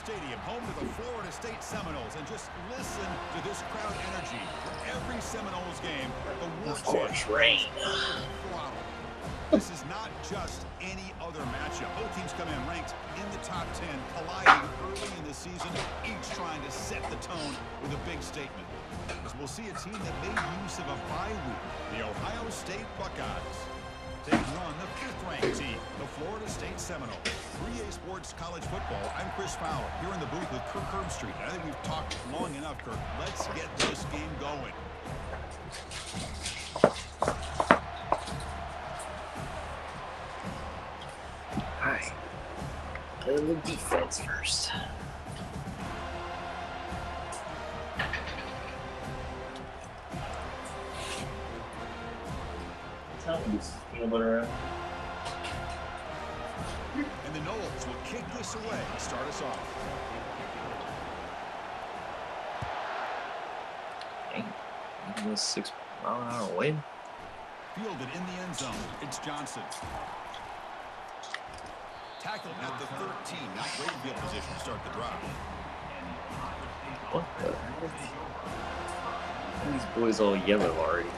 Stadium, home to the Florida State Seminoles. And just listen to this crowd energy. For every Seminoles game, the war chant rain. This is not just any other matchup. Both teams come in ranked in the top 10, colliding early in the season, each trying to set the tone with a big statement. As we'll see a team that made use of a bye week, the Ohio State Buckeyes, taking on the 5th-ranked team, the Florida State Seminoles. 3A Sports College Football, I'm Chris Fowler, here in the booth with Kirk Herbstreit. I think we've talked long enough, Kirk. Let's get this game going. Alright. Play the defense first. And the Noles will kick this away and start us off. Dang, this 6-mile-an-hour wind. Fielded in the end zone. It's Johnson. Tackled at the 13. Not great field position to start the drive. What the? These boys all yellow already.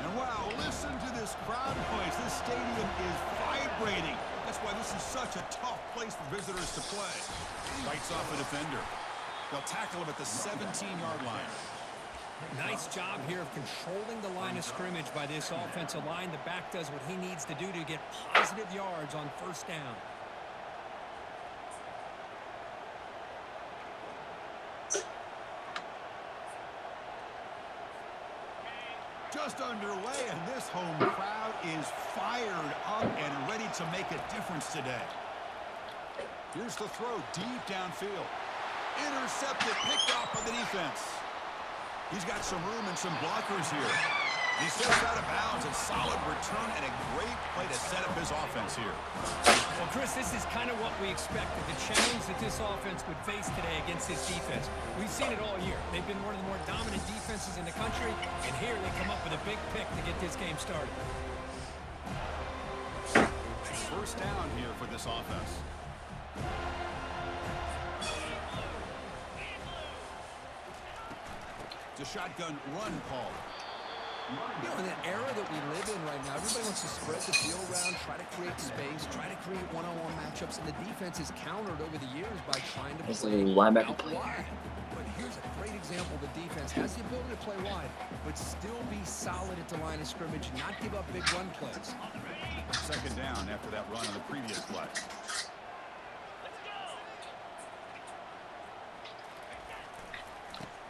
And wow, listen to this crowd noise. This stadium is vibrating. That's why this is such a tough place for visitors to play. Fights off a defender. They'll tackle him at the 17-yard line. Nice job here of controlling the line of scrimmage by this offensive line. The back does what he needs to do to get positive yards on first down. Just underway, and this home crowd is fired up and ready to make a difference today. Here's the throw deep downfield. Intercepted, picked off by the defense. He's got some room and some blockers here. He steps out of bounds, a solid return and a great play to set up his offense here. Well, Chris, this is kind of what we expected. The challenge that this offense would face today against this defense. We've seen it all year. They've been one of the more dominant defenses in the country, and here they come up with a big pick to get this game started. First down here for this offense. It's a shotgun run call. You know, in an era that we live in right now, everybody wants to spread the field around, try to create space, try to create one-on-one matchups, and the defense is countered over the years by trying to play linebacker out wide. But here's a great example. The defense has the ability to play wide, but still be solid at the line of scrimmage and not give up big run plays. Second down after that run on the previous play.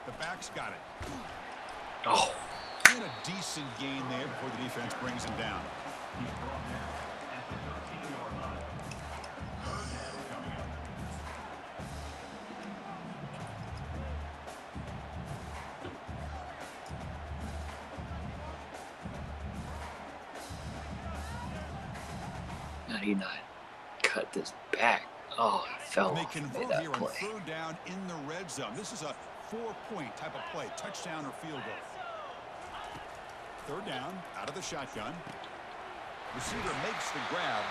The back's got it. Oh. And a decent gain there before the defense brings him down. How do you not cut this back? Oh, it fell They off convert that here on play. third down in the red zone. This is a 4-point type of play, touchdown or field goal. Third down, out of the shotgun. Receiver makes the grab.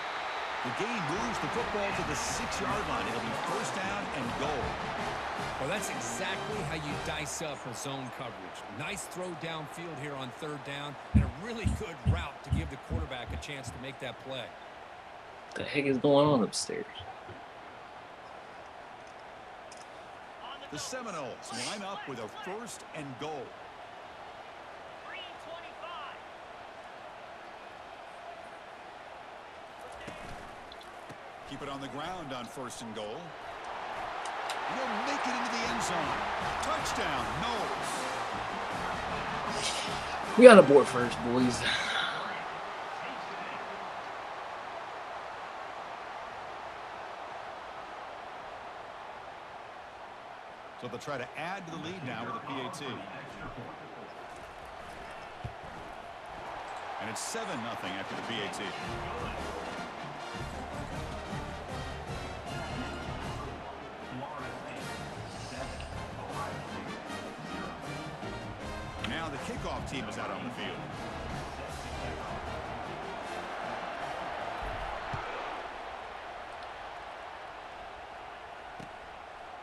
The game moves the football to the 6-yard line. It'll be first down and goal. Well, that's exactly how you dice up a zone coverage. Nice throw downfield here on third down, and a really good route to give the quarterback a chance to make that play. What the heck is going on upstairs? The Seminoles line up with a first and goal. Keep it on the ground on first and goal. He'll make it into the end zone. Touchdown, Noles. We got a board first, boys. So they'll try to add to the lead now with a PAT. And it's 7-0 after the PAT. kickoff team is out on the field.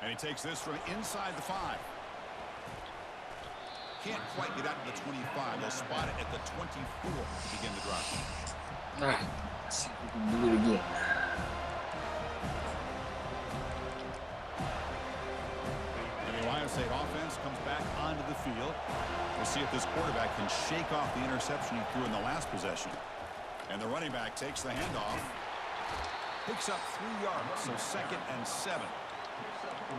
And he takes this from inside the 5. Can't quite get out to the 25. They'll spot it at the 24 to begin the drive. All right, let's see if we can do it again. And the Ohio State offense comes back onto the field. We'll see if this quarterback can shake off the interception he threw in the last possession. And the running back takes the handoff. Picks up 3 yards, so 2nd and 7.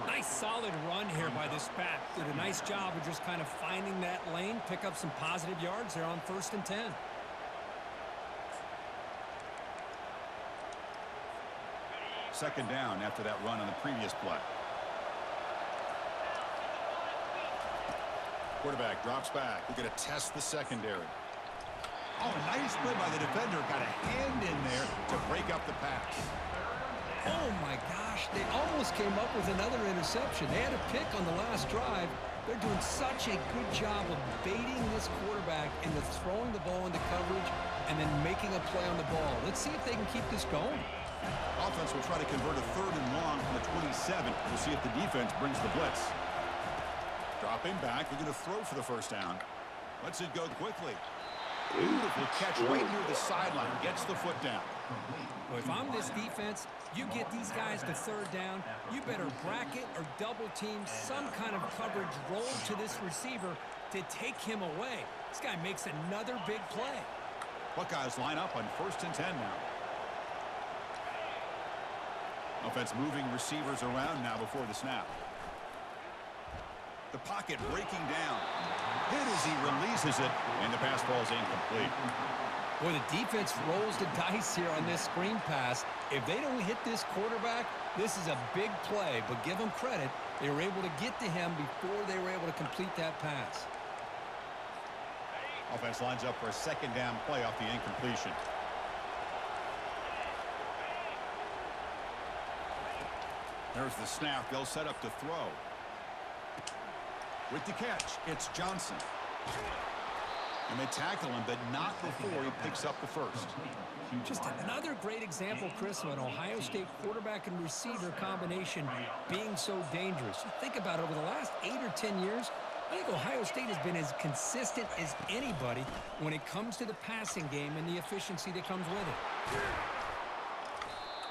Nice solid run here by this back. Did a nice job of just kind of finding that lane, pick up some positive yards there on 1st and 10. Second down after that run on the previous play. Quarterback drops back. We're going to test the secondary. Oh, nice play by the defender. Got a hand in there to break up the pass. Oh, my gosh. They almost came up with another interception. They had a pick on the last drive. They're doing such a good job of baiting this quarterback into throwing the ball into coverage and then making a play on the ball. Let's see if they can keep this going. Offense will try to convert a 3rd and long from the 27. We'll see if the defense brings the blitz. Dropping back. They're going to throw for the 1st down. Lets it go quickly. Beautiful catch right near the sideline. Gets the foot down. Well, if I'm this defense, you get these guys to 3rd down, you better bracket or double team some kind of coverage roll to this receiver to take him away. This guy makes another big play. Buckeyes line up on 1st and 10 now. Offense moving receivers around now before the snap. The pocket breaking down. Hit as he releases it, and the pass ball is incomplete. Boy, the defense rolls the dice here on this screen pass. If they don't hit this quarterback, this is a big play. But give them credit. They were able to get to him before they were able to complete that pass. Offense lines up for a 2nd down play off the incompletion. There's the snap. They'll set up to throw. With the catch, it's Johnson. And they tackle him, but not before he picks up the 1st. Just another great example, Chris, of an Ohio State quarterback and receiver combination being so dangerous. You think about it, over the last 8 or 10 years, I think Ohio State has been as consistent as anybody when it comes to the passing game and the efficiency that comes with it.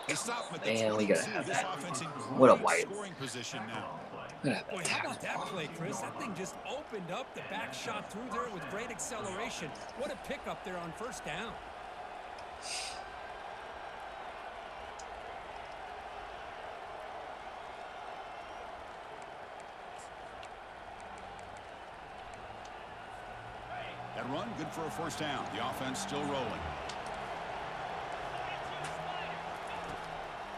They stop him at the Man, 22. we gotta have This that. offense in What a great wide. scoring position now. Boy, how about that play, Chris? That thing just opened up. The back shot through there with great acceleration. What a pickup there on 1st down. That run, good for a 1st down. The offense still rolling.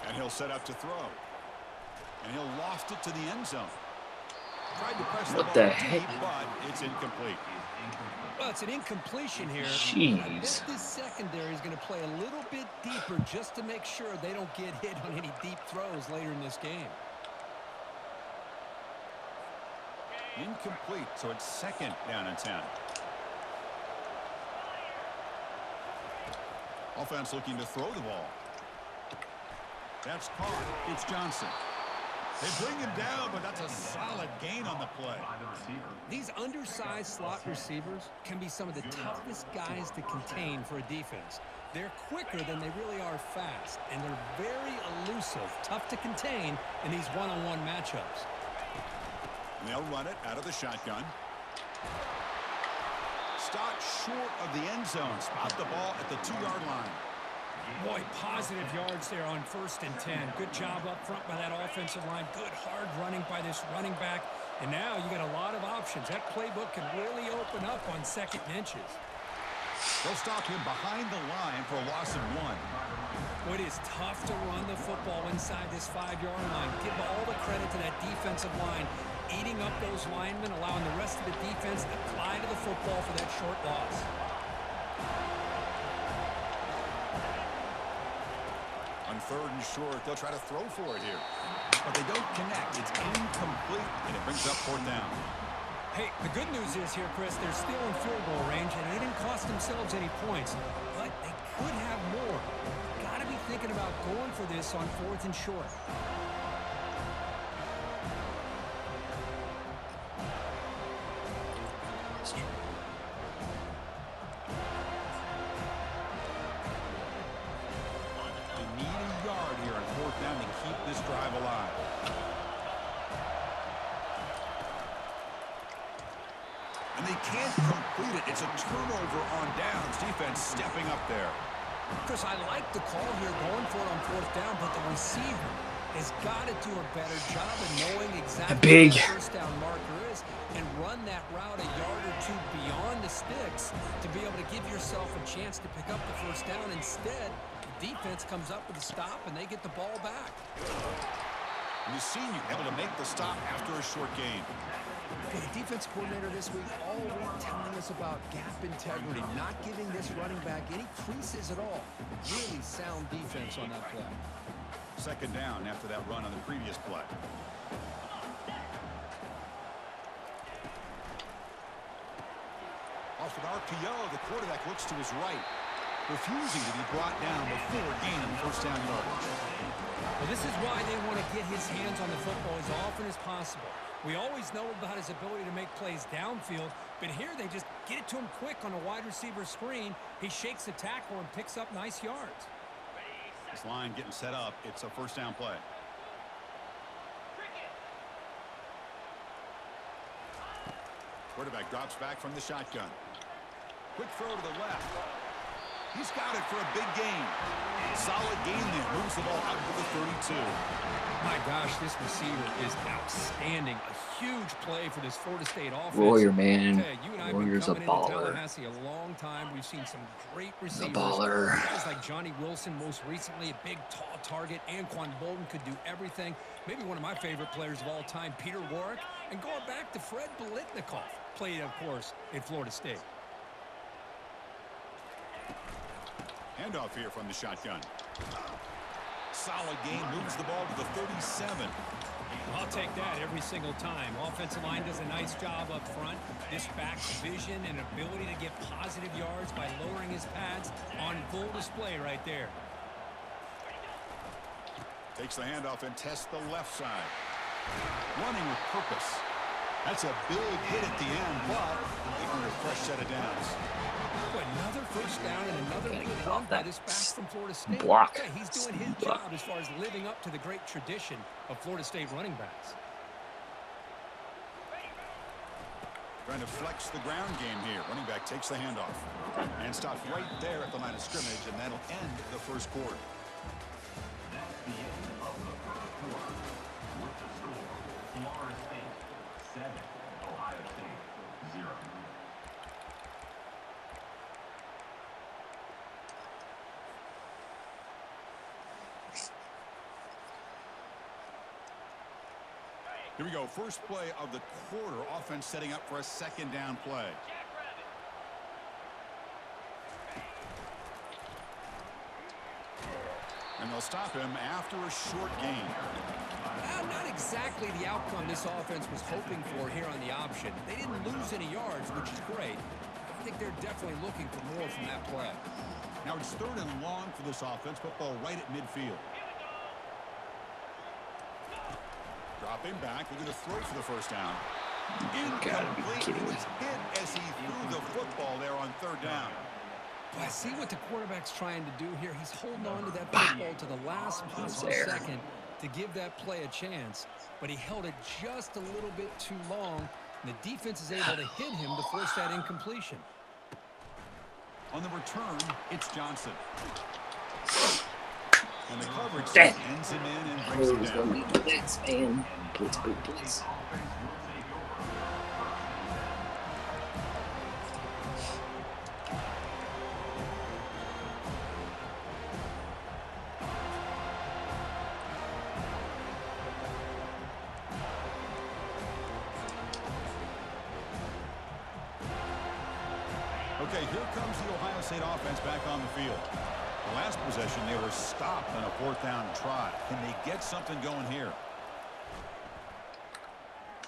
And he'll set up to throw. And he'll loft it to the end zone. Tried to press What the the ball heck? deep, but it's incomplete. Well, it's an incompletion here. Jeez. I bet this secondary is going to play a little bit deeper just to make sure they don't get hit on any deep throws later in this game. Incomplete, so it's 2nd down and 10. Offense looking to throw the ball. That's caught. It's Johnson. They bring him down, but that's a solid gain on the play. These undersized slot receivers can be some of the toughest guys to contain for a defense. They're quicker than they really are fast, and they're very elusive, tough to contain in these one-on-one matchups. And they'll run it out of the shotgun. Stopped short of the end zone. Spot the ball at the 2-yard line. Boy, positive yards there on 1st and 10. Good job up front by that offensive line. Good hard running by this running back. And now you got a lot of options. That playbook can really open up on 2nd and inches. They'll stop him behind the line for a loss of 1. Well, it is tough to run the football inside this 5-yard line. Give all the credit to that defensive line, eating up those linemen, allowing the rest of the defense to fly to the football for that short loss. On 3rd and short, they'll try to throw for it here. But they don't connect. It's incomplete, and it brings up 4th down. Hey, the good news is here, Chris, they're still in field goal range, and they didn't cost themselves any points, but they could have more. Got to be thinking about going for this on 4th and short. They need a yard here on 4th down to keep this drive alive. And they can't complete it. It's a turnover on downs. Defense stepping up there. Chris, I like the call here going for it on 4th down, but the receiver has got to do a better job of knowing exactly where the first down marker is and run that route a yard or two beyond the sticks to be able to give yourself a chance to pick up the first down. Instead, the defense comes up with a stop, and they get the ball back. And the senior able to make the stop after a short gain. Okay, the defense coordinator this week all week telling us about gap integrity, not giving this running back any creases at all. Really sound defense on that play. 2nd down after that run on the previous play. Off an RPO, the quarterback looks to his right, refusing to be brought down before gaining 1st down yardage. Well, this is why they want to get his hands on the football as often as possible. We always know about his ability to make plays downfield, but here they just get it to him quick on a wide receiver screen. He shakes the tackle and picks up nice yards. This line getting set up. It's a 1st down play. Quarterback drops back from the shotgun. Quick throw to the left. He's got it for a big gain. Solid gain there. Moves the ball out to the 32. My gosh, this receiver is outstanding. A huge play for this Florida State offense. Warrior, man. You and I have Warrior's been a coming into baller. Tallahassee a long time. We've seen some great receivers. Baller. Guys like Johnny Wilson, most recently, a big, tall target. Anquan Bolden could do everything. Maybe one of my favorite players of all time, Peter Warwick. And going back to Fred Biletnikoff, played, of course, at Florida State. Handoff here from the shotgun. Solid gain, moves the ball to the 37. I'll take that every single time. Offensive line does a nice job up front. This back's vision and ability to get positive yards by lowering his pads on full display right there. Takes the handoff and tests the left side. Running with purpose. That's a big hit at the end, but they earned a fresh set of downs. Another 1st down and another good run by this back from Florida State. Block. Yeah, he's doing his job as far as living up to the great tradition of Florida State running backs. Trying to flex the ground game here. Running back takes the handoff and stops right there at the line of scrimmage, and that'll end the 1st quarter. Here we go. First play of the quarter. Offense setting up for a 2nd down play. And they'll stop him after a short gain. Not exactly the outcome this offense was hoping for here on the option. They didn't lose any yards, which is great. I think they're definitely looking for more from that play. Now it's 3rd and long for this offense. Football right at midfield. Dropping back, looking to throw for the 1st down. Incomplete. He was hit as he threw the football there on 3rd down. Well, I see what the quarterback's trying to do here. He's holding on to that football to the last possible second to give that play a chance. But he held it just a little bit too long, and the defense is able to hit him to force that incompletion. On the return, it's Johnson. And the coverage ends him in and brings him down. Blitz, man. Blitz. Okay, here comes the Ohio State offense back on the field. The last possession, they were stopped on a 4th down try. Can they get something going here?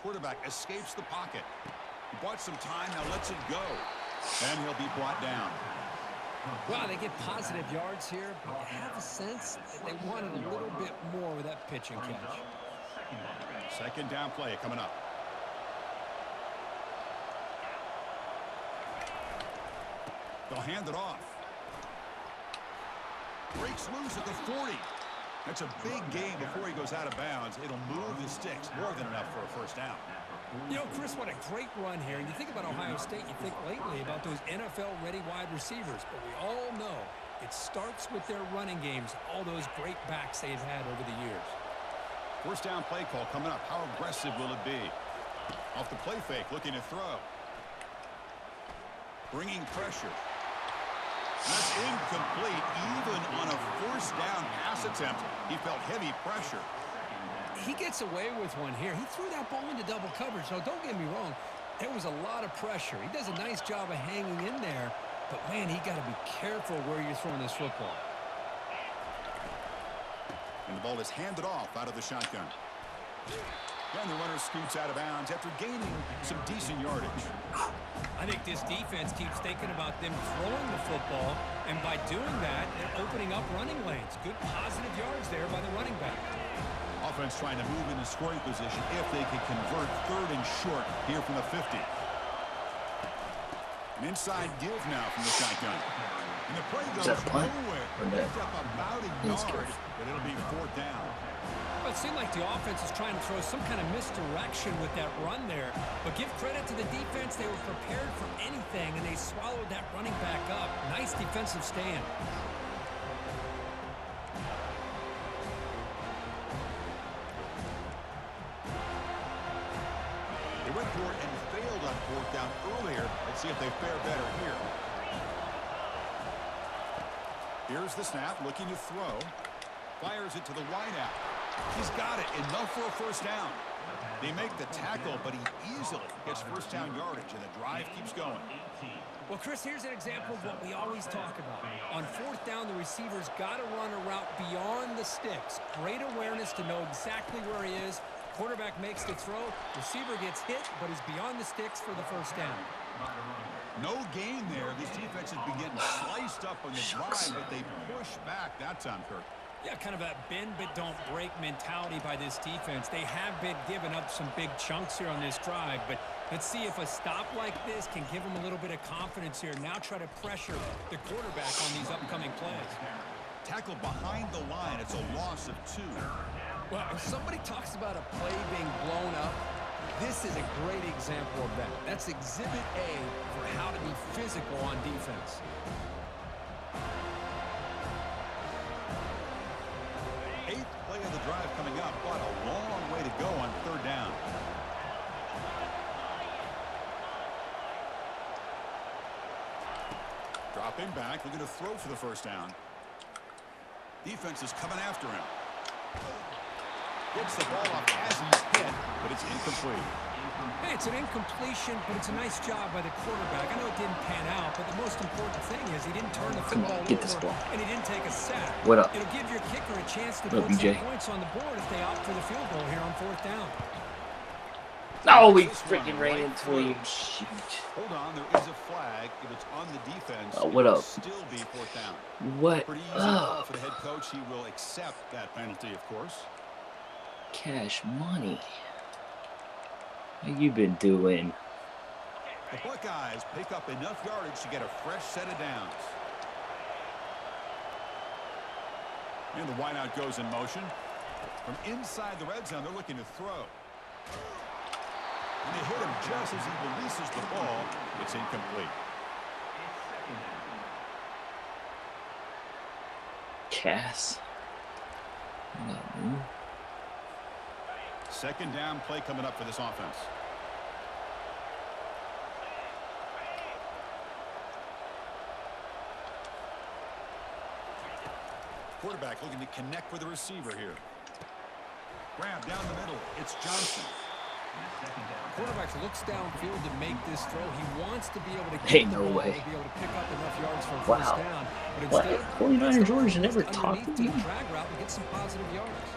Quarterback escapes the pocket. He bought some time, now lets it go. And he'll be brought down. Well, they get positive yards here, but I have a sense that they wanted a little bit more with that pitch and catch. Second down play coming up. They'll hand it off. Breaks loose at the 40. That's a big gain before he goes out of bounds. It'll move the sticks more than enough for a first down. You know, Chris, what a great run here. And you think about Ohio State, you think lately about those NFL-ready wide receivers. But we all know it starts with their running games, all those great backs they've had over the years. First down play call coming up. How aggressive will it be? Off the play fake, looking to throw. Bringing pressure. That's incomplete. Even on a first down pass attempt, he felt heavy pressure. He gets away with one here. He threw that ball into double coverage. So don't get me wrong. There was a lot of pressure. He does a nice job of hanging in there. But, man, he got to be careful where you're throwing this football. And the ball is handed off out of the shotgun. And the runner scoots out of bounds after gaining some decent yardage. I think this defense keeps thinking about them throwing the football, and by doing that, they're opening up running lanes. Good positive yards there by the running back. Offense trying to move into scoring position if they can convert third and short here from the 50. An inside give now from the shotgun. And the play goes nowhere. Picked up about a yard, but it'll be fourth down. Well, it seemed like the offense is trying to throw some kind of misdirection with that run there. But give credit to the defense. They were prepared for anything, and they swallowed that running back up. Nice defensive stand. They went for it and failed on fourth down earlier. Let's see if they fare better here. Here's the snap, looking to throw. Fires it to the wideout. He's got it, enough for a first down. They make the tackle, but he easily gets first down yardage, and the drive keeps going. Well, Chris, here's an example of what we always talk about. On fourth down, the receiver's got to run a route beyond the sticks. Great awareness to know exactly where he is. Quarterback makes the throw. Receiver gets hit, but is beyond the sticks for the first down. No gain there. This defense has been getting sliced up on the drive, but they push back that time, Kirk. Yeah, kind of a bend but don't break mentality by this defense. They have been giving up some big chunks here on this drive, but let's see if a stop like this can give them a little bit of confidence here. Now try to pressure the quarterback on these upcoming plays. Tackle behind the line. It's a loss of 2. Well, if somebody talks about a play being blown up, this is a great example of that. That's Exhibit A for how to be physical on defense. Eighth play of the drive coming up. What a long way to go on third down. Dropping back, looking to throw for the first down. Defense is coming after him. Gets the ball off as he's hit, but it's incomplete. Hey, it's an incompletion, but it's a nice job by the quarterback. I know it didn't pan out, but the most important thing is he didn't turn the football over, and he didn't take a sack. What up? It'll give your kicker a chance to What put up, some BJ? points on the board if they opt for the field goal here on fourth down. Oh, we freaking ran into him. Shoot. Hold on, there is a flag. If it's on the defense, Oh, what it'll up? still be fourth down. What Pretty easy call up? for the head coach. He will accept that penalty, of course. Cash money. How you been doing? The Buckeyes pick up enough yardage to get a fresh set of downs. And the wideout goes in motion. From inside the red zone, they're looking to throw. And they hit him just as he releases the ball. It's incomplete. Cass. No. Second down play coming up for this offense. Quarterback looking to connect with the receiver here. Grab down the middle. It's Johnson. Quarterback looks downfield to make this throw. He wants to be able to Hey, get the no ball way. to be able to pick up enough yards for a Wow. first down. But What? instead, 49 Georgia never talked underneath to the me. drag route and get some positive yards.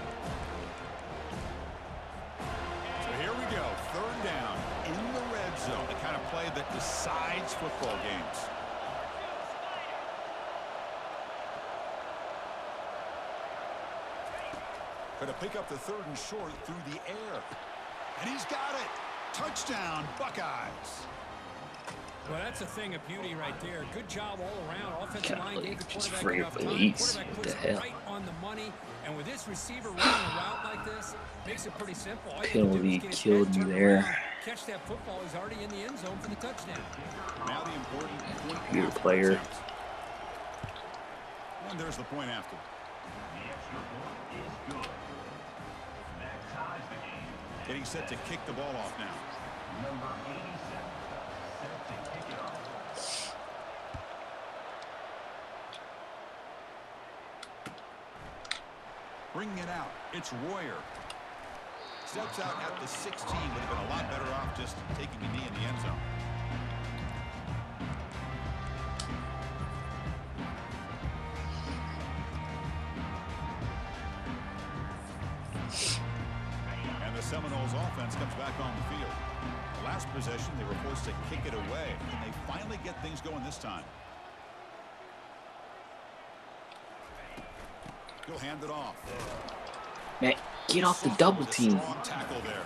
So here we go. Third down in the red zone. The count that decides football games. Going to pick up the 3rd and short through the air. And he's got it. Touchdown, Buckeyes. Well, that's a thing of beauty right there. Good job all around. Offensive line gave the Just quarterback free enough of time. police. Quarterback What the puts it hell? right on the money. And with this receiver running a route like this, makes it pretty simple. All you have to do Penalty is get his killed head me turned there. around, catch that football. He's already in the end zone for the touchdown. Now the important point Your after player. attempt. And there's the point after. Getting set to kick the ball off now. Bringing it out. It's Royer. Steps out at the 16. Would have been a lot better off just taking a knee in the end zone. And the Seminoles offense comes back on the field. Last possession, they were forced to kick it away. And they finally get things going this time. He'll hand it off. Man, get off the double team. Strong tackle there.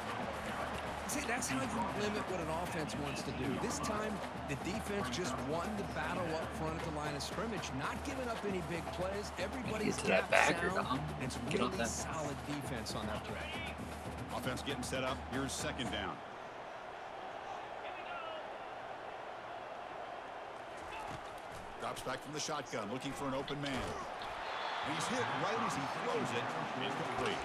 See, that's how you limit what an offense wants to do. This time, the defense just won the battle up front at the line of scrimmage, not giving up any big plays. Everybody's Get to that gap backer, sound. dog. It's Get off really that. solid defense on that play. Offense getting set up. Here's 2nd down. Drops back from the shotgun, looking for an open man. He's hit right as he throws it. Incomplete.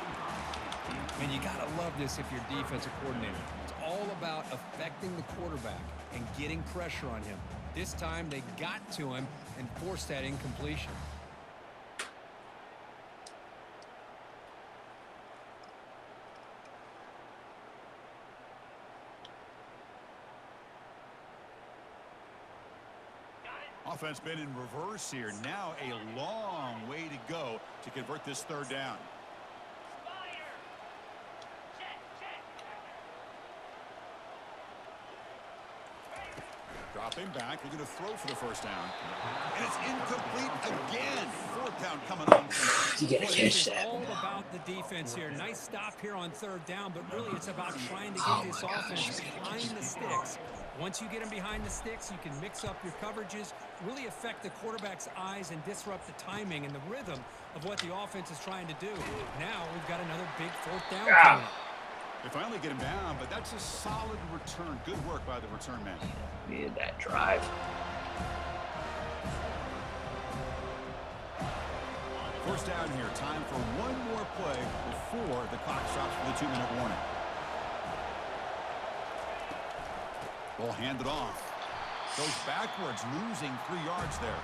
And you got to love this if you're defensive coordinator. It's all about affecting the quarterback and getting pressure on him. This time, they got to him and forced that incompletion. Offense been in reverse here. Now a long way to go to convert this 3rd down. Dropping back, looking to throw for the 1st down. And it's incomplete again. 4th down coming on. You gotta catch It's that. all about the defense here. Nice stop here on 3rd down, but really it's about trying to get this offense behind the sticks. Once you get them behind the sticks, you can mix up your coverages, really affect the quarterback's eyes and disrupt the timing and the rhythm of what the offense is trying to do. Now we've got another big 4th down coming up. They finally get him down, but that's a solid return. Good work by the return man. Needed that drive. First down here. Time for one more play before the clock stops for the 2-minute warning. Ball handed off. Goes backwards, losing 3 yards there.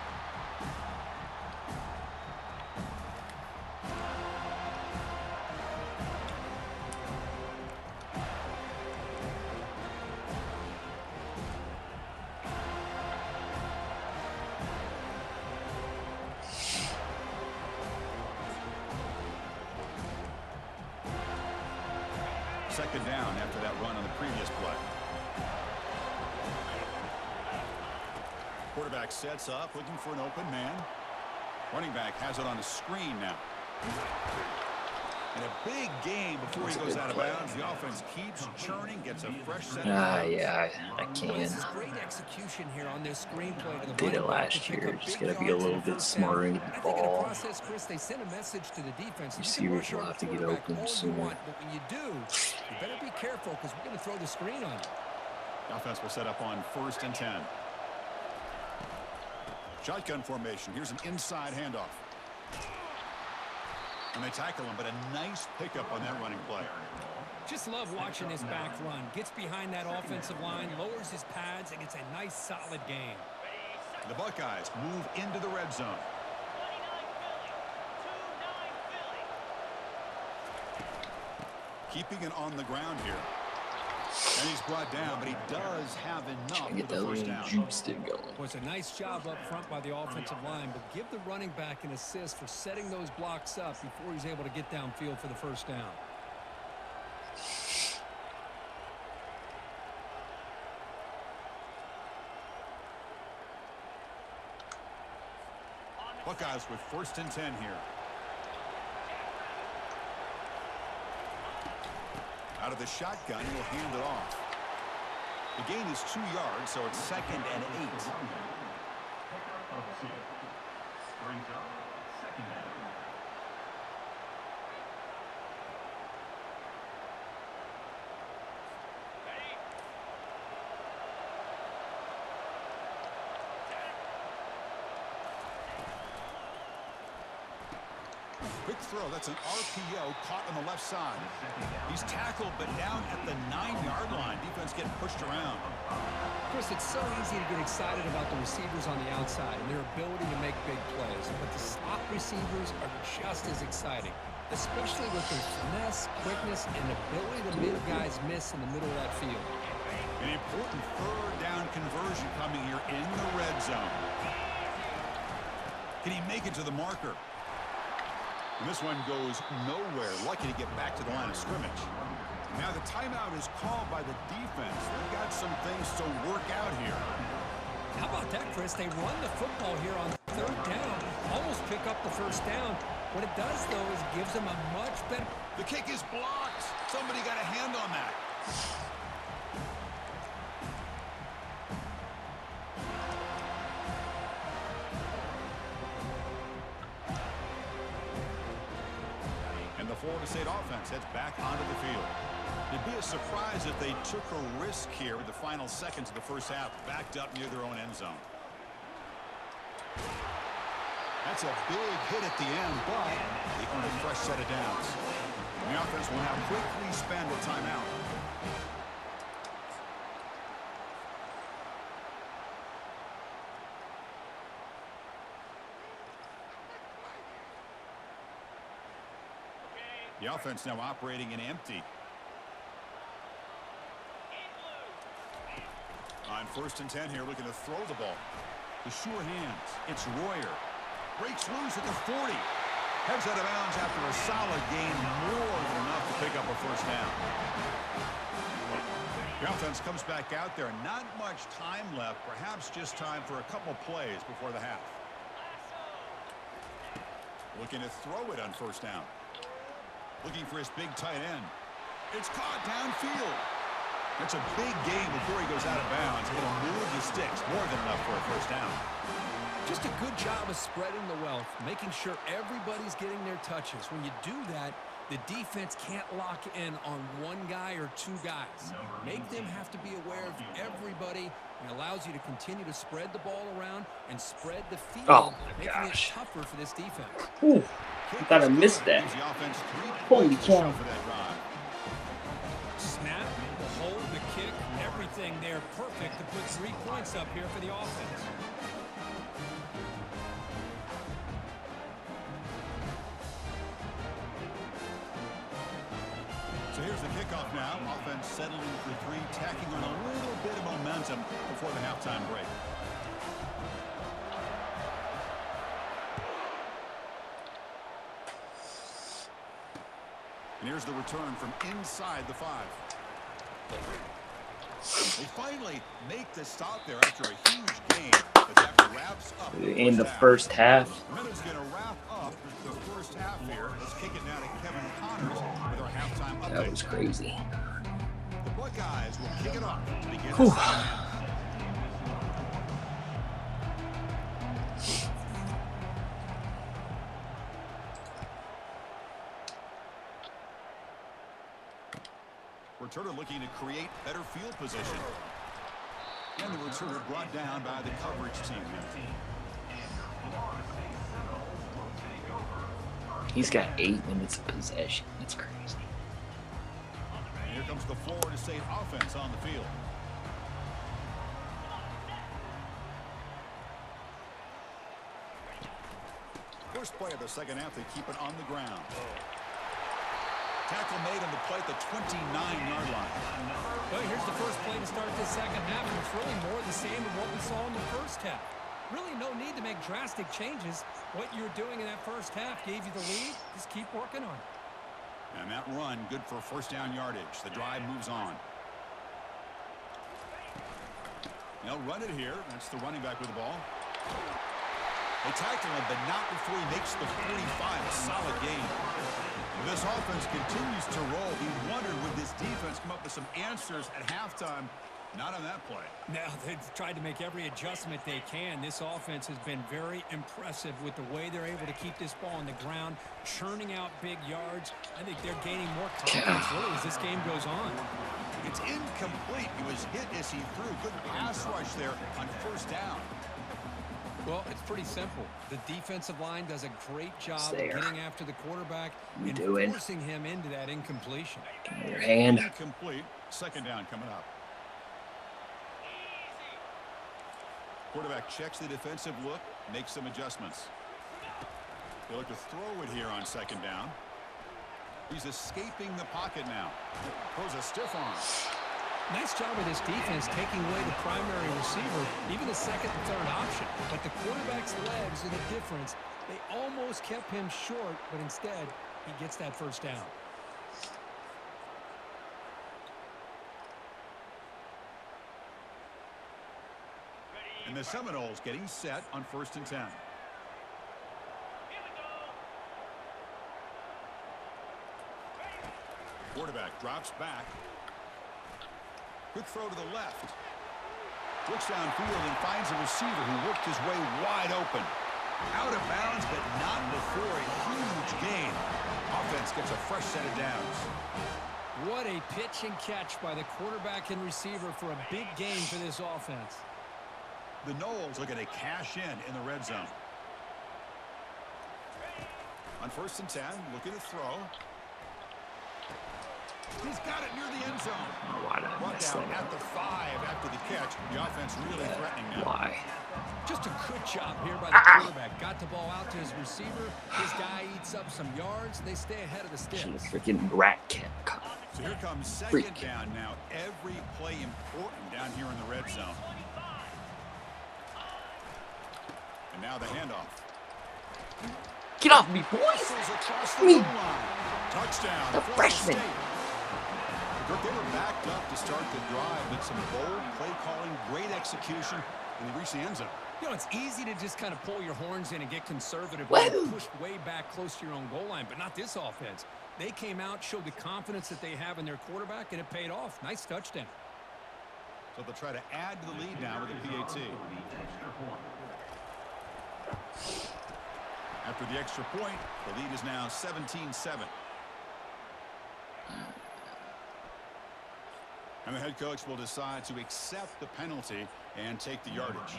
Second down after that run on the previous play. Quarterback sets up, looking for an open man. Running back has it on the screen now. And a big game before he goes out of bounds. The offense keeps churning, gets a fresh set of downs. Yeah, I Well, can. this is great execution here on this screenplay to the Did it running back last to pick year. up Just big gotta be a yards little and bit first down. smarter in the I think in the ball. process, Chris, they send a message to the defense. You can Receivers rush will our have to get quarterback open all you sooner. want, but when you do, you better be careful because we're going to throw the screen on you. The offense will set up on 1st and 10. Shotgun formation. Here's an inside handoff. And they tackle him, but a nice pickup on that running play. Just love watching this back run. Gets behind that offensive line, lowers his pads, and gets a nice, solid game. The Buckeyes move into the red zone. Keeping it on the ground here. And he's brought down, but he does have enough Get for that the first little down. juice stick going. Was a nice job up front by the offensive line, but give the running back an assist for setting those blocks up before he's able to get downfield for the first down. Buckeyes with 1st and 10 here. Out of the shotgun, he'll hand it off. The gain is 2 yards, so it's 2nd and 8. Quick throw. That's an RPO caught on the left side. He's tackled, but down at the 9-yard line. Defense getting pushed around. Chris, it's so easy to get excited about the receivers on the outside and their ability to make big plays. But the slot receivers are just as exciting, especially with their finesse, quickness, and ability to make guys miss in the middle of that field. An important 3rd down conversion coming here in the red zone. Can he make it to the marker? And this one goes nowhere. Lucky to get back to the line of scrimmage. Now the timeout is called by the defense. They've got some things to work out here. How about that, Chris? They run the football here on 3rd down, almost pick up the 1st down. What it does, though, is gives them a much better... The kick is blocked. Somebody got a hand on that. The Florida State offense heads back onto the field. It'd be a surprise if they took a risk here with the final seconds of the 1st half, backed up near their own end zone. That's a big hit at the end, but they earn a fresh set of downs. And the offense will now quickly spend a timeout. The offense now operating in empty. On 1st and 10 here, looking to throw the ball. The sure hands. It's Royer. Breaks loose at the 40. Heads out of bounds after a solid gain, more than enough to pick up a 1st down. The offense comes back out there. Not much time left. Perhaps just time for a couple plays before the half. Looking to throw it on 1st down. Looking for his big tight end. It's caught downfield. That's a big gain before he goes out of bounds. It'll move the sticks. More than enough for a 1st down. Just a good job of spreading the wealth, making sure everybody's getting their touches. When you do that, the defense can't lock in on one guy or 2 guys. Make them have to be aware of everybody. It allows you to continue to spread the ball around and spread the field, making it tougher for this defense. Ooh, I thought I missed that. Holy cow. Snap, the hold, the kick, everything there perfect to put 3 points up here for the offense. So here's the kickoff now. Offense settling for 3, tacking on a little bit of momentum before the halftime break. And here's the return from inside the 5. They finally make the stop there after a huge gain. But that wraps up In the 1st half. Minutes going to wrap up the 1st half here. Let's kick it now to Kevin Connors with our halftime update. That was crazy. The Buckeyes will kick it off to begin the second half. Returner looking to create better field position. And the returner brought down by the coverage team. He's got 8 minutes of possession. That's crazy. And here comes the Florida State offense on the field. First play of the second half, they keep it on the ground. Tackle made on the play at the 29-yard line. Well, here's the first play to start this second half, and it's really more the same of what we saw in the 1st half. Really no need to make drastic changes. What you were doing in that 1st half gave you the lead. Just keep working on it. And that run, good for 1st down yardage. The drive moves on. They'll run it here. That's the running back with the ball. They tackle him, but not before he makes the 45. A solid gain. This offense continues to roll. We wondered, would this defense come up with some answers at halftime? Not on that play. Now, they've tried to make every adjustment they can. This offense has been very impressive with the way they're able to keep this ball on the ground, churning out big yards. I think they're gaining more confidence really as this game goes on. It's incomplete. He was hit as he threw. Good pass rush there on first down. Well, it's pretty simple. The defensive line does a great job of There. getting after the quarterback You and doing? forcing him into that incompletion. Give me your hand. Incomplete. Second down coming up. Quarterback checks the defensive look, makes some adjustments. They look to throw it here on second down. He's escaping the pocket now. Throws a stiff arm. Nice job of this defense taking away the primary receiver, even the second and third option. But the quarterback's legs are the difference. They almost kept him short, but instead, he gets that first down. And the Seminoles getting set on 1st and 10. Quarterback drops back. Quick throw to the left. Looks downfield and finds a receiver who worked his way wide open. Out of bounds, but not before a huge gain. Offense gets a fresh set of downs. What a pitch and catch by the quarterback and receiver for a big gain for this offense. The Noles looking to cash in the red zone. On 1st and 10, looking to throw. He's got it near the end zone. Oh, why did I Brought miss down that? at the 5 after the catch. The offense really threatening now. Why? Just a good job here by the quarterback. Got the ball out to his receiver. His guy eats up some yards. They stay ahead of the sticks. Should have freaking rat cat. So here comes second Freak. down now. Every play important down here in the red zone. And now the handoff. Get off me, boys! Whistles across the Me. goal line. Touchdown. The Florida freshman. State. They were backed up to start the drive, but some bold play calling, great execution, and they reached the end zone. You know, it's easy to just kind of pull your horns in and get conservative Whoa. and push way back close to your own goal line, but not this offense. They came out, showed the confidence that they have in their quarterback, and it paid off. Nice touchdown. So they'll try to add to the lead now with a PAT. After the extra point, the lead is now 17-7. And the head coach will decide to accept the penalty and take the yardage.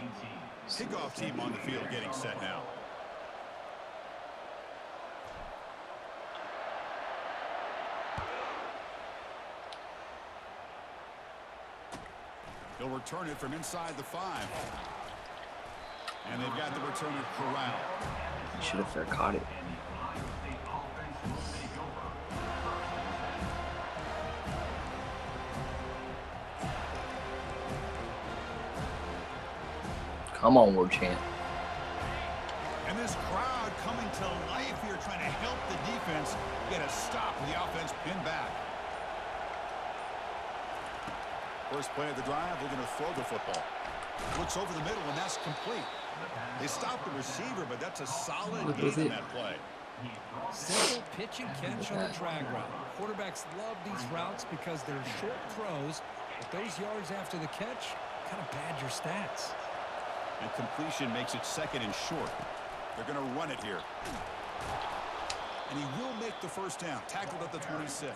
Kickoff team on the field getting set now. They'll return it from inside the 5. And they've got the returner corralled. Should have fair caught it. Come on, world champ. And this crowd coming to life here, trying to help the defense get a stop with the offense pinned back. First play of the drive, they're going to throw the football. Looks over the middle, and that's complete. They stopped the receiver, but that's a solid What gain was in it? that play. Simple pitch and catch on a drag route. Quarterbacks love these routes because they're short throws, but those yards after the catch kind of pad your stats. And completion makes it second and short. They're going to run it here. And he will make the first down. Tackled at the 26.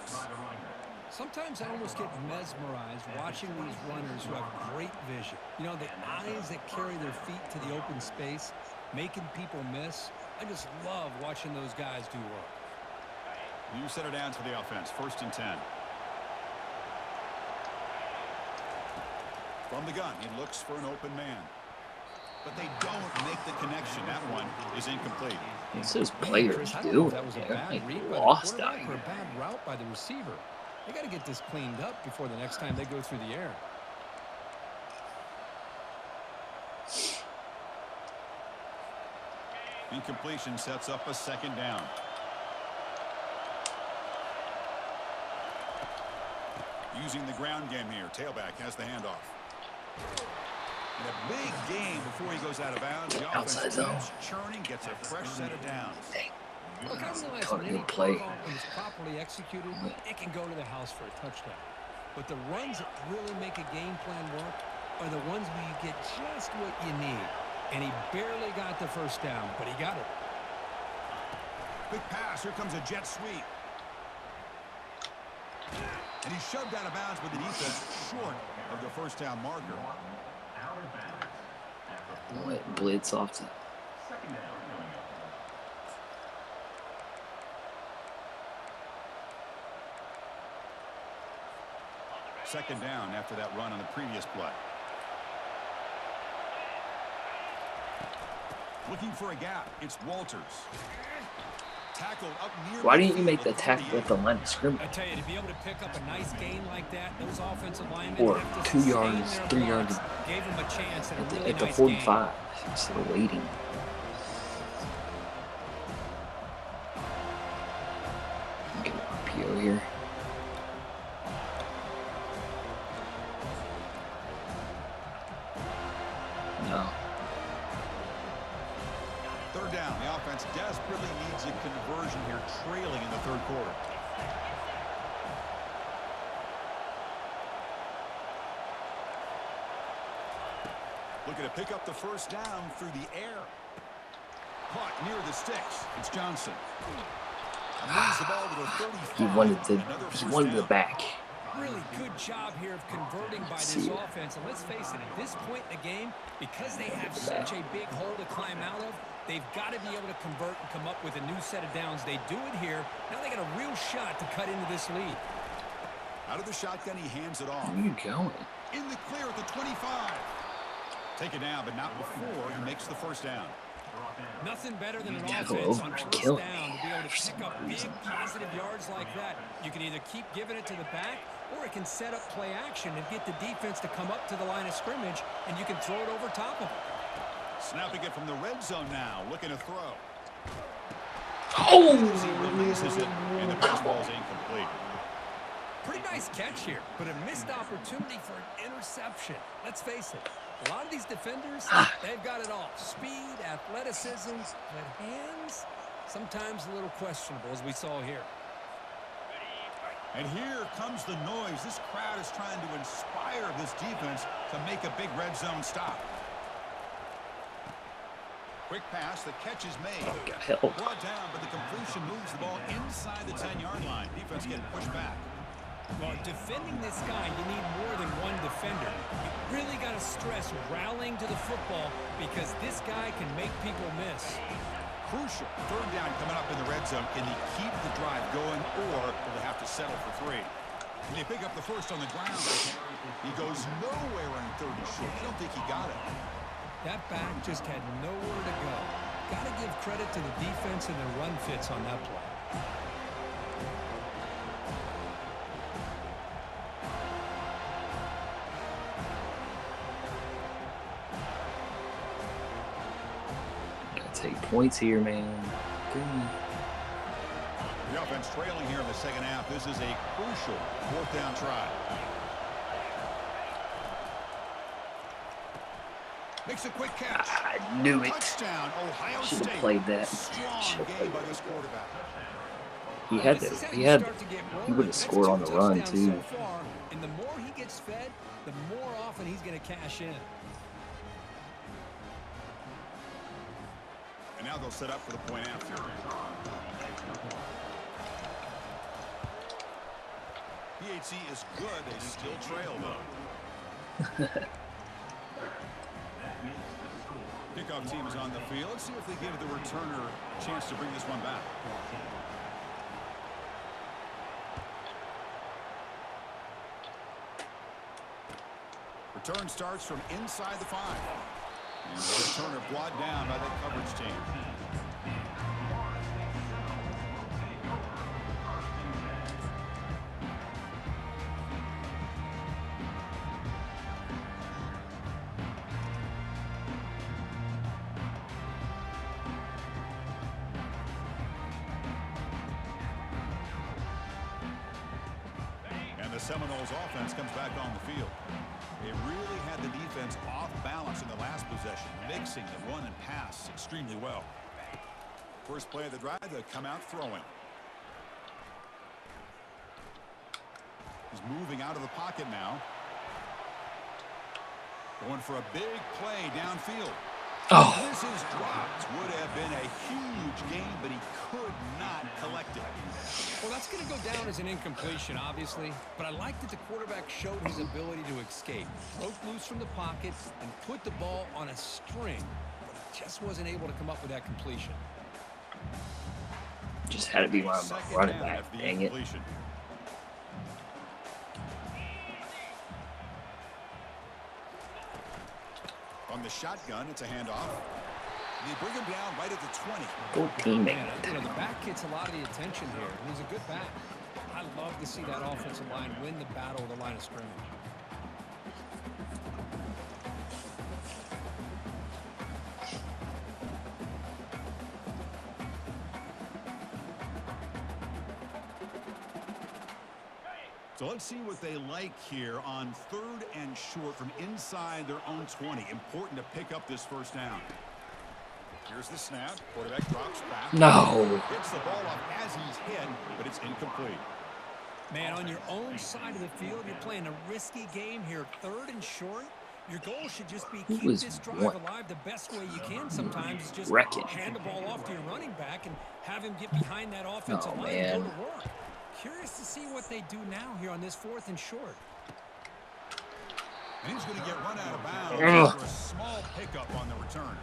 Sometimes I almost get mesmerized watching these runners who have great vision. You know, the eyes that carry their feet to the open space, making people miss. I just love watching those guys do work. New set of downs for the offense. 1st and 10. From the gun, he looks for an open man. But they don't make the connection. That one is incomplete. What's those players Chris, I don't know doing? if that was a They're bad like read by lost the out quarterback or a here. bad route by the receiver. They got to get this cleaned up before the next time they go through the air. Incompletion sets up a second down. Using the ground game here. Tailback has the handoff. And a big game before he goes out of bounds. The offense Outside zone. keeps churning, gets a fresh set of downs. Dang. Look, I realize Caught when a any good play. call when it's properly executed, it can go to the house for a touchdown. But the runs that really make a game plan work are the ones where you get just what you need. And he barely got the first down, but he got it. Quick pass. Here comes a jet sweep. And he's shoved out of bounds with the defense short of the first down marker. Let blitz off to. Second down after that run on the previous play. Looking for a gap. It's Walters. Tackled up near. Why didn't you make the tackle at the line of scrimmage? I tell you, to be able to pick up a nice gain like that, those offensive linemen Or have to 2 sustain yards, their 3 blocks. yards Gave him a chance at a really at the nice 45 instead of waiting. Get an RPO here. No. Third down. The offense desperately needs a conversion here, trailing in the third quarter. Looking to pick up the first down through the air. Caught near the sticks. It's Johnson. Moves the ball to the 35. He wanted the back. Really good job here of converting by this offense. And let's face it, at this point in the game, because they have such a big hole to climb out of, they've got to be able to convert and come up with a new set of downs. They do it here. Now they got a real shot to cut into this lead. Out of the shotgun, he hands it off. Where are you going? In the clear at the 25. Take it down, but not before he makes the first down. Nothing better than an Tackle offense over on is first killing down me to be able to for pick some up big reason. positive yards like that. You can either keep giving it to the back, or it can set up play action and get the defense to come up to the line of scrimmage, and you can throw it over top of them. Snapping it from the red zone now, looking to throw. Oh! He releases it, and the pass ball is incomplete. Pretty nice catch here, but a missed opportunity for an interception. Let's face it, a lot of these defenders, they've got it all. Speed, athleticism, but hands, sometimes a little questionable, as we saw here. And here comes the noise. This crowd is trying to inspire this defense to make a big red zone stop. Quick pass, the catch is made. Got help. Brought down, but the completion moves the ball inside the 10-yard line. Defense getting pushed back. Well, defending this guy, you need more than one defender. You really got to stress rallying to the football because this guy can make people miss. Crucial. Third down coming up in the red zone. Can he keep the drive going, or will they have to settle for 3? Can they pick up the first on the ground? He goes nowhere on 30 short. I don't think he got it. That back just had nowhere to go. Got to give credit to the defense and their run fits on that play. Take points here, man. Good. The offense trailing here in the second half. This is a crucial fourth down try. Makes a quick catch. I knew it. Touchdown, Ohio Should State. have played that. Strong game by this quarterback. He had to. He would have scored on the run too. So far, and the more he gets fed, the more often he's going to cash in. And now they'll set up for the point after. PHC is good. They still trail, though. Kickoff team is on the field. Let's see if they give the returner a chance to bring this one back. Return starts from inside the 5. And the returner brought down by that coverage team. And the Seminoles offense comes back on the field. It really had the defense off balance in the last possession, mixing the run and pass extremely well. First play of the drive, they come out throwing. He's moving out of the pocket now. Going for a big play downfield. Oh. This is dropped. Would have been a huge gain, but he could not collect it. Well, that's going to go down as an incompletion, obviously, but I like that the quarterback showed his ability to escape, broke loose from the pocket, and put the ball on a string, but he just wasn't able to come up with that completion. Just had to be one of my running back. Dang it. On the shotgun, it's a handoff. They bring him down right at the 20. Good teammate. You know, the back gets a lot of the attention here. He's a good back. I love to see that offensive line win the battle of the line of scrimmage. So let's see what they like here on 3rd and short from inside their own 20. Important to pick up this first down. Here's the snap. Quarterback drops back. No. Gets the ball up as he's hit, but it's incomplete. Man, on your own side of the field, you're playing a risky game here. 3rd and short. Your goal should just be keep this drive alive the best way you can sometimes. Is just hand the ball off to your running back and have him get behind that offensive line and go to work. Curious to see what they do now here on this 4th and short. And he's going to get run out of bounds for a small pickup on the return.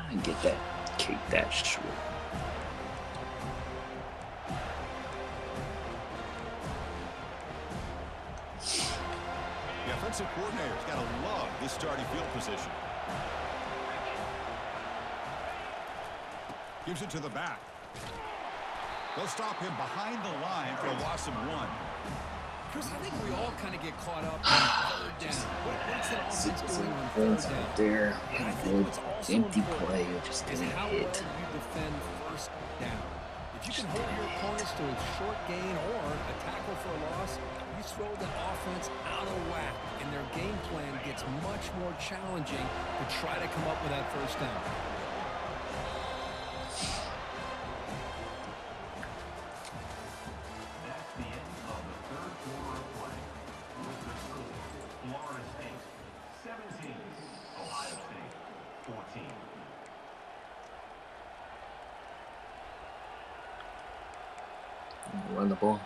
I get that. Kick that short. The offensive coordinator's got to love this starting field position. Gives it to the back. They'll stop him behind the line for a loss of 1. Chris, I think we all kind of get caught up on 3rd down. What's that offense doing on 3rd down? There, And I think what's also empty important play, just is didn't how hit. well you defend 1st down. If you can hold your opponents to a short gain or a tackle for a loss, you throw the offense out of whack, and their game plan gets much more challenging to try to come up with that 1st down. Run the ball.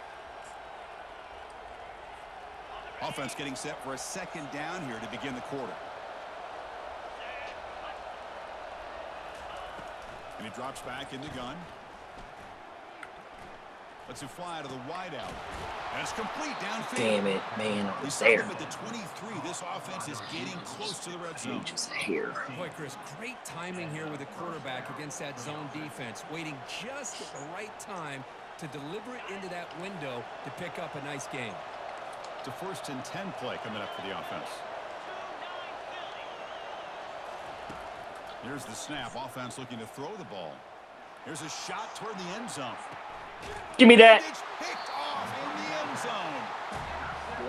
Offense getting set for a 2nd down here to begin the quarter. And he drops back in the gun. Lets it fly to the wide out. And it's complete downfield. Damn it, man. I was They there. stop him at the 23. This offense is getting close to the red zone. Just here. Boy, Chris, great timing here with the quarterback against that zone defense, waiting just at the right time to deliver it into that window to pick up a nice gain. It's a 1st and 10 play coming up for the offense. Here's the snap. Offense looking to throw the ball. Here's a shot toward the end zone. Give me that. It's picked off in the end zone.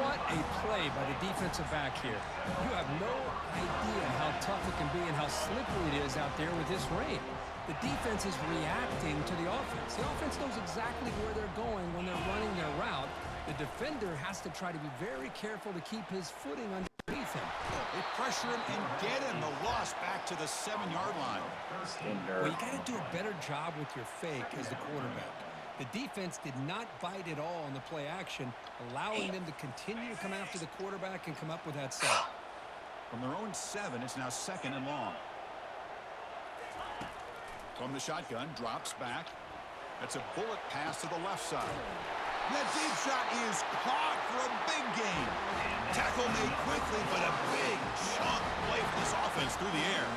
What a play by the defensive back here. You have no idea how tough it can be and how slippery it is out there with this rain. The defense is reacting to the offense. The offense knows exactly where they're going when they're running their route. The defender has to try to be very careful to keep his footing underneath him. They pressure him and get him. The loss back to the 7-yard line. Well, you got to do a better job with your fake as the quarterback. The defense did not bite at all on the play action, allowing them to continue to come after the quarterback and come up with that sack. From their own 7, it's now 2nd and long. From the shotgun, drops back. That's a bullet pass to the left side. And that deep shot is caught for a big gain. Tackle made quickly, but a big chunk play for this offense through the air.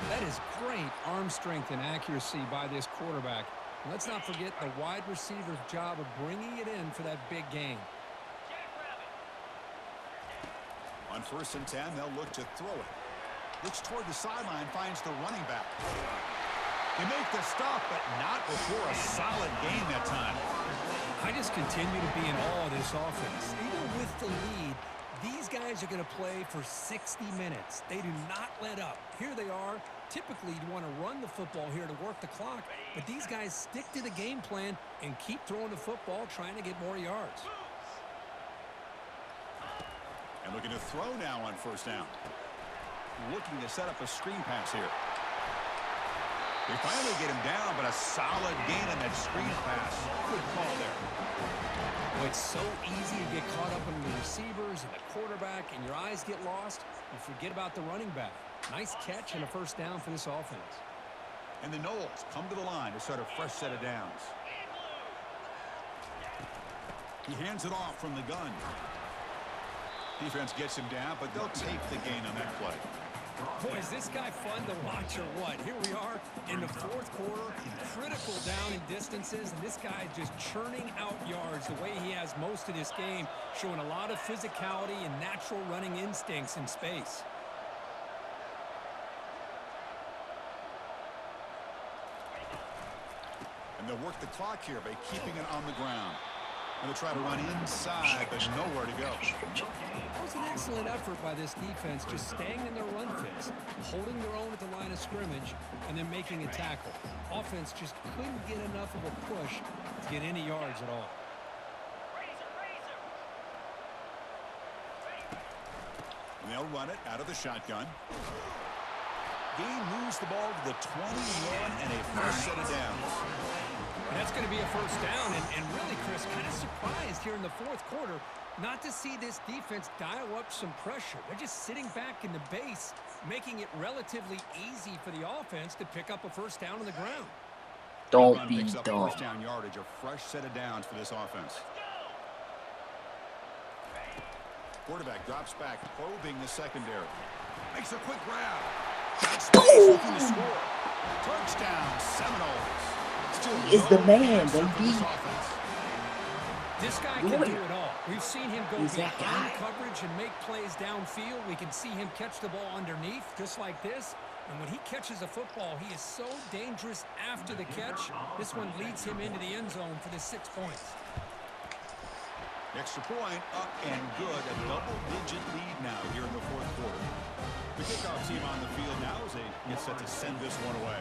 That is great arm strength and accuracy by this quarterback. And let's not forget the wide receiver's job of bringing it in for that big gain. On 1st and 10, they'll look to throw it. Looks toward the sideline, finds the running back. They make the stop, but not before a solid gain that time. I just continue to be in awe of this offense. Even with the lead, these guys are going to play for 60 minutes. They do not let up. Here they are. Typically, you want to run the football here to work the clock, but these guys stick to the game plan and keep throwing the football, trying to get more yards. And looking to throw now on first down. Looking to set up a screen pass here. They finally get him down, but a solid gain on that screen pass. Good call there. Well, it's so easy to get caught up in the receivers and the quarterback, and your eyes get lost. You forget about the running back. Nice catch and a first down for this offense. And the Knowles come to the line to start a fresh set of downs. He hands it off from the gun. Defense gets him down, but they'll take the gain on that play. Boy, is this guy fun to watch or what? Here we are in the fourth quarter, critical down in distances, and this guy just churning out yards the way he has most of this game, showing a lot of physicality and natural running instincts in space. And they'll work the clock here by keeping it on the ground. And they'll try to run inside, but nowhere to go. That was an excellent effort by this defense, just staying in their run fits, holding their own at the line of scrimmage, and then making a tackle. Offense just couldn't get enough of a push to get any yards at all. And they'll run it out of the shotgun. Gain moves the ball to the 21 and a first set of downs. And that's going to be a first down, and really, Chris, kind of surprised here in the fourth quarter not to see this defense dial up some pressure. They're just sitting back in the base, making it relatively easy for the offense to pick up a first down on the ground. Don't be picks up dumb. first down yardage, a fresh set of downs for this offense. Quarterback drops back, probing the secondary. Makes a quick grab. That's looking to score. Touchdown, Seminoles. He is the man, baby. This guy can do it all. We've seen him go He's that behind guy. coverage and make plays downfield. We can see him catch the ball underneath, just like this. And when he catches a football, he is so dangerous after the catch. This one leads him into the end zone for the 6 points. Extra point, up and good. A double-digit lead now here in the fourth quarter. The kickoff team on the field now as they get set to send this one away.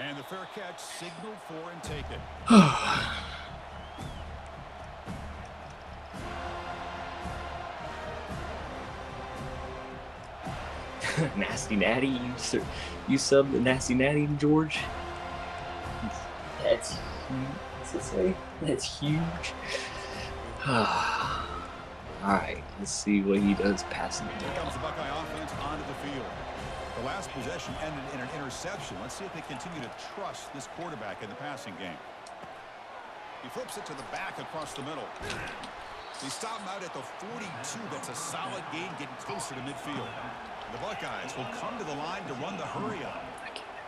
And the fair catch signaled for and taken. Nasty Natty, you sub the Nasty Natty to George. That's huge. What's it say? That's huge. Alright, let's see what he does passing. Here comes the Buckeye offense onto the field. The last possession ended in an interception. Let's see if they continue to trust this quarterback in the passing game. He flips it to the back across the middle. They stop him out at the 42. That's a solid gain, getting closer to midfield. The Buckeyes will come to the line to run the hurry up.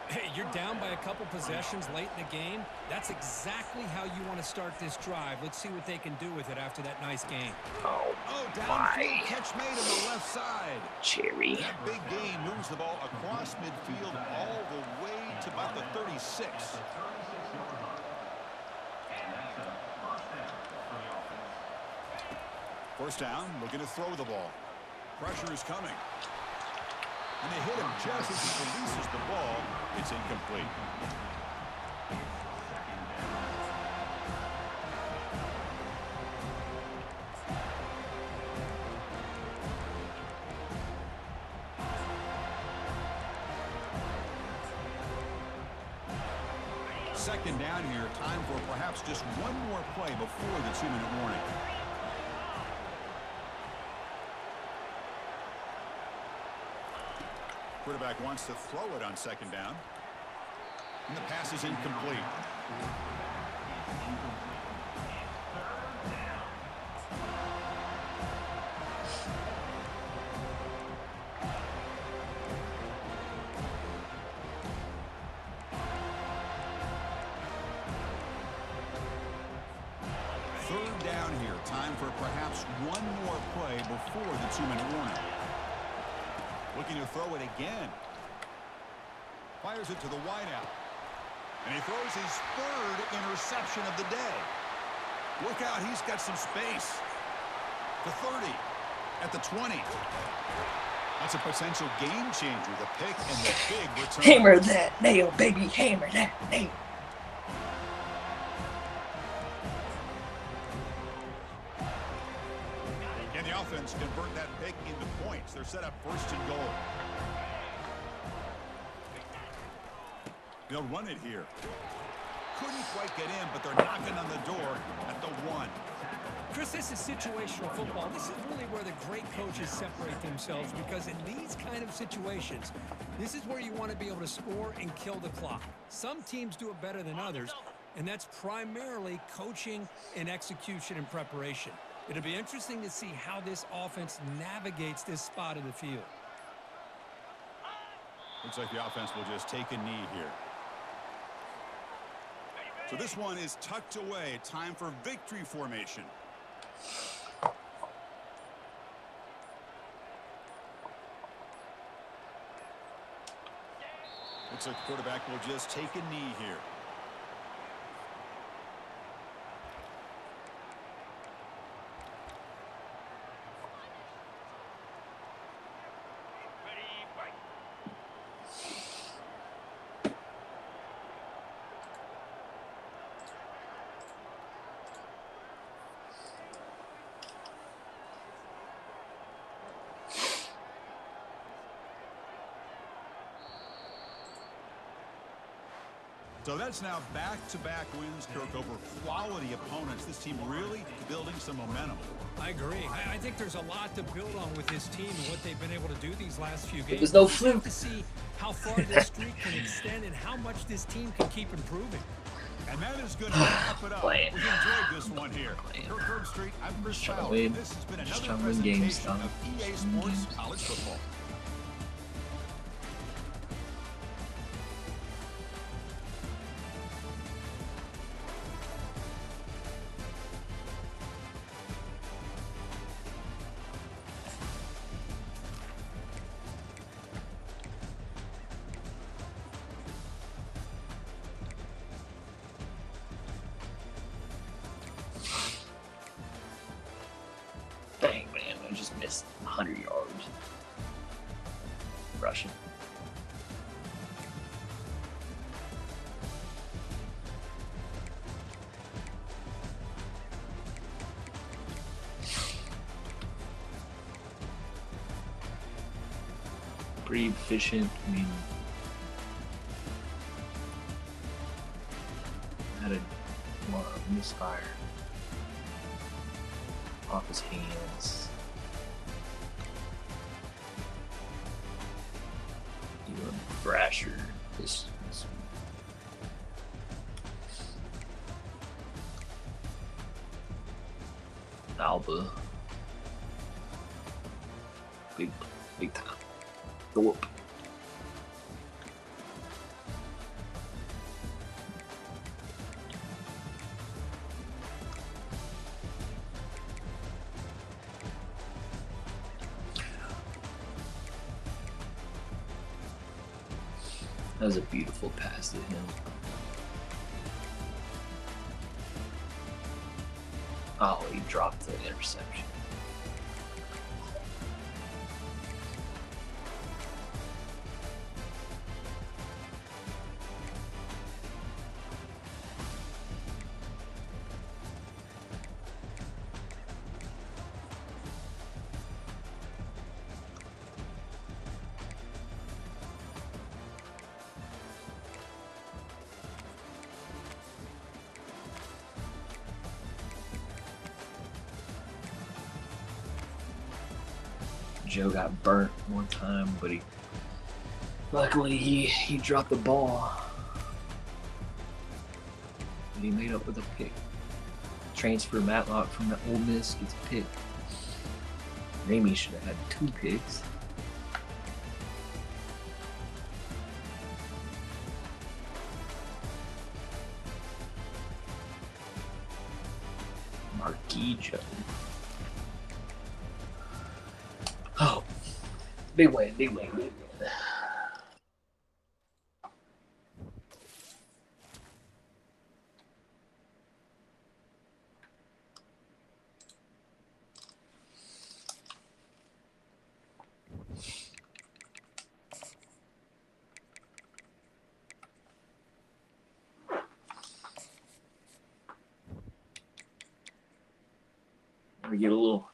Hey, you're down by a couple possessions late in the game. That's exactly how you want to start this drive. Let's see what they can do with it after that nice game. Oh, Downfield catch made on the left side. Cherry. That big gain moves the ball across midfield all the way to about the 36. First down, looking to throw the ball. Pressure is coming. And they hit him just as he releases the ball. It's incomplete. Second down here, time for perhaps just one more play before the 2-minute warning. Quarterback wants to throw it on second down. And the pass is incomplete. Third down here. Time for perhaps one more play before the 2-minute warning. Looking to throw it again. Fires it to the wideout. And he throws his third interception of the day. Look out, he's got some space. The 30, at the 20. That's a potential game changer, the pick and the big return. Hammer that nail, baby, hammer that nail. Can the offense convert that pick into points? They're set up first and goal. They'll run it here. Couldn't quite get in, but they're knocking on the door at the 1. Chris, this is situational football. This is really where the great coaches separate themselves, because in these kind of situations, this is where you want to be able to score and kill the clock. Some teams do it better than others, and that's primarily coaching and execution and preparation. It'll be interesting to see how this offense navigates this spot in the field. Looks like the offense will just take a knee here. So this one is tucked away. Time for victory formation. Looks like the quarterback will just take a knee here. So that's now back-to-back wins, Kirk, over quality opponents. This team really building some momentum. I agree. I think there's a lot to build on with this team and what they've been able to do these last few games. There's no We have fluke. to see how far this streak can extend and how much this team can keep improving. And that is going to wrap it up. We Playing. enjoyed this one here. Playing. Kirk Herbstreit, I'm Chris Just trying to Fowler. win. This has been Just another trying to win games, presentation Tom. of EA Win Sports games. College Football. Dang, man, I just missed 100 yards. Rushing. Pretty efficient. I mean, had a misfire off his hands. Even Brasher, this Alba, big time. Thorpe. That was a beautiful pass to him. Oh, he dropped the interception. Joe got burnt one time, but luckily he dropped the ball. And he made up with a pick. Transfer Matlock from the Ole Miss gets a pick. Ramey should have had 2 picks. Ski Joe. Oh, big win, big win, big win. We get a little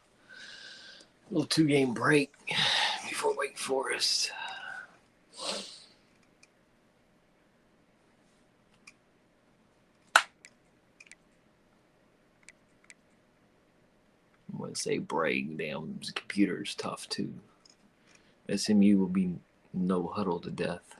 2-game break before Wake Forest. I'm going to say break. Damn, the computer's tough too. SMU will be no huddle to death.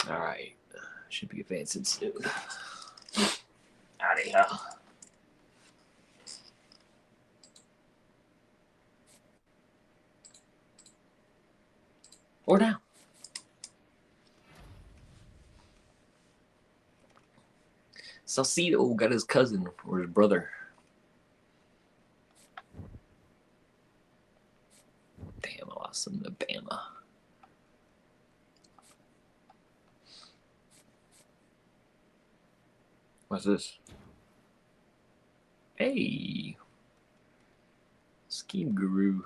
All right, should be advancing soon. Out of here. Or down. Salcido got his cousin or his brother. Damn, I lost him to Bama. What's this? Hey. Scheme Guru.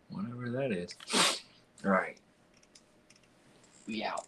Whatever that is. All right. We out.